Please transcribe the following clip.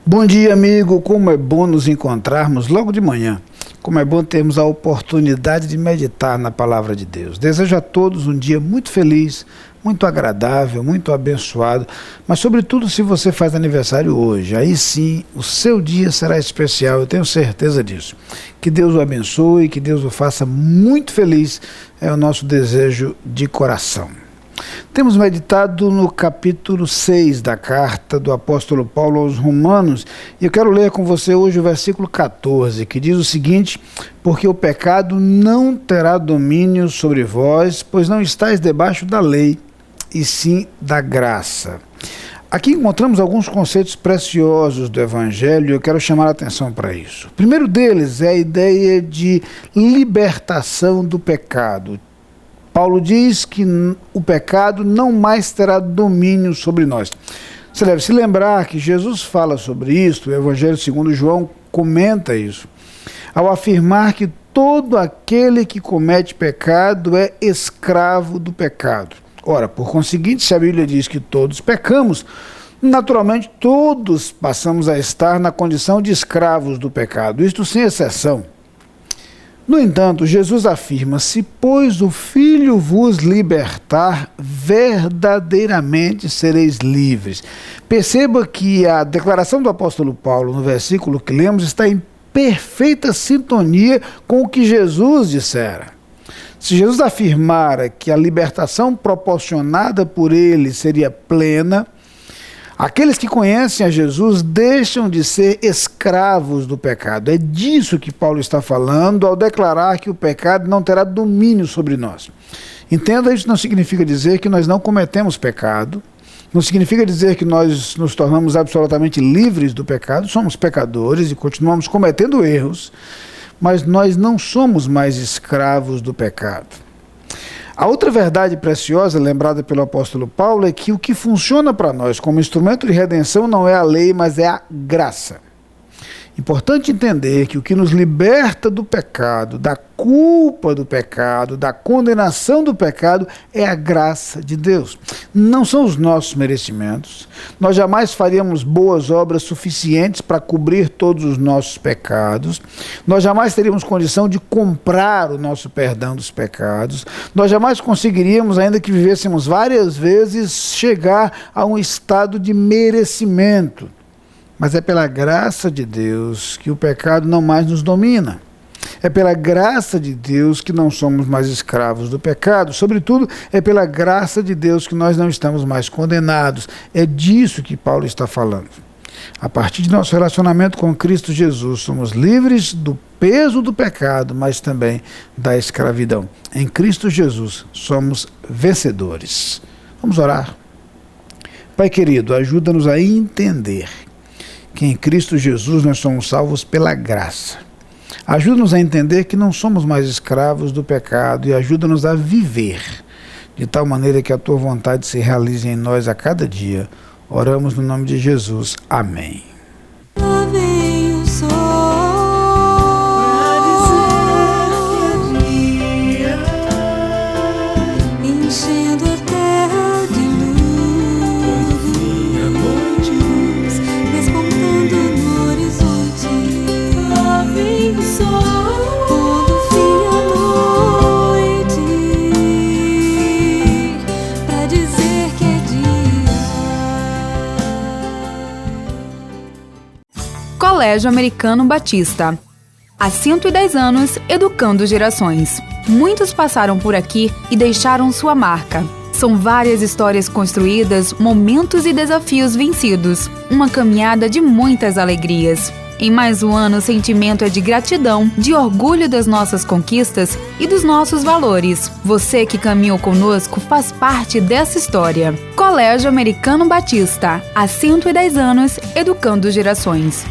Bom dia, amigo. Como é bom nos encontrarmos logo de manhã. Como é bom termos a oportunidade de meditar na palavra de Deus. Desejo a todos um dia muito feliz, muito agradável, muito abençoado. Mas, sobretudo, se você faz aniversário hoje, aí sim o seu dia será especial. Eu tenho certeza disso. Que Deus o abençoe, que Deus o faça muito feliz. É o nosso desejo de coração. Temos meditado no capítulo 6 da carta do apóstolo Paulo aos Romanos, e eu quero ler com você hoje o versículo 14, que diz o seguinte: porque o pecado não terá domínio sobre vós, pois não estáis debaixo da lei, e sim da graça. Aqui encontramos alguns conceitos preciosos do Evangelho e eu quero chamar a atenção para isso. O primeiro deles é a ideia de libertação do pecado. Paulo diz que o pecado não mais terá domínio sobre nós. Você deve se lembrar que Jesus fala sobre isso, o Evangelho segundo João comenta isso, ao afirmar que todo aquele que comete pecado é escravo do pecado. Ora, por conseguinte, se a Bíblia diz que todos pecamos, naturalmente todos passamos a estar na condição de escravos do pecado, isto sem exceção. No entanto, Jesus afirma: se, pois, o Filho vos libertar, verdadeiramente sereis livres. Perceba que a declaração do apóstolo Paulo, no versículo que lemos, está em perfeita sintonia com o que Jesus dissera. Se Jesus afirmara que a libertação proporcionada por ele seria plena, aqueles que conhecem a Jesus deixam de ser escravos do pecado. É disso que Paulo está falando ao declarar que o pecado não terá domínio sobre nós. Entenda, isso não significa dizer que nós não cometemos pecado, não significa dizer que nós nos tornamos absolutamente livres do pecado. Somos pecadores e continuamos cometendo erros, mas nós não somos mais escravos do pecado. A outra verdade preciosa, lembrada pelo apóstolo Paulo, é que o que funciona para nós como instrumento de redenção não é a lei, mas é a graça. Importante entender que o que nos liberta do pecado, da culpa do pecado, da condenação do pecado, é a graça de Deus. Não são os nossos merecimentos. Nós jamais faríamos boas obras suficientes para cobrir todos os nossos pecados. Nós jamais teríamos condição de comprar o nosso perdão dos pecados. Nós jamais conseguiríamos, ainda que vivêssemos várias vezes, chegar a um estado de merecimento. Mas é pela graça de Deus que o pecado não mais nos domina. É pela graça de Deus que não somos mais escravos do pecado. Sobretudo, é pela graça de Deus que nós não estamos mais condenados. É disso que Paulo está falando. A partir de nosso relacionamento com Cristo Jesus, somos livres do peso do pecado, mas também da escravidão. Em Cristo Jesus, somos vencedores. Vamos orar. Pai querido, ajuda-nos a entender que em Cristo Jesus nós somos salvos pela graça. Ajuda-nos a entender que não somos mais escravos do pecado e ajuda-nos a viver de tal maneira que a Tua vontade se realize em nós a cada dia. Oramos no nome de Jesus. Amém. Lá vem o sol pra dizer que é dia, enchendo a terra de luz, a noite, despontando no horizonte. Lá vem o sol, pondo fim à noite, pra dizer que é dia. Colégio Americano Batista. Há 110 anos, educando gerações. Muitos passaram por aqui e deixaram sua marca. São várias histórias construídas, momentos e desafios vencidos. Uma caminhada de muitas alegrias. Em mais um ano, o sentimento é de gratidão, de orgulho das nossas conquistas e dos nossos valores. Você que caminhou conosco faz parte dessa história. Colégio Americano Batista. Há 110 anos, educando gerações.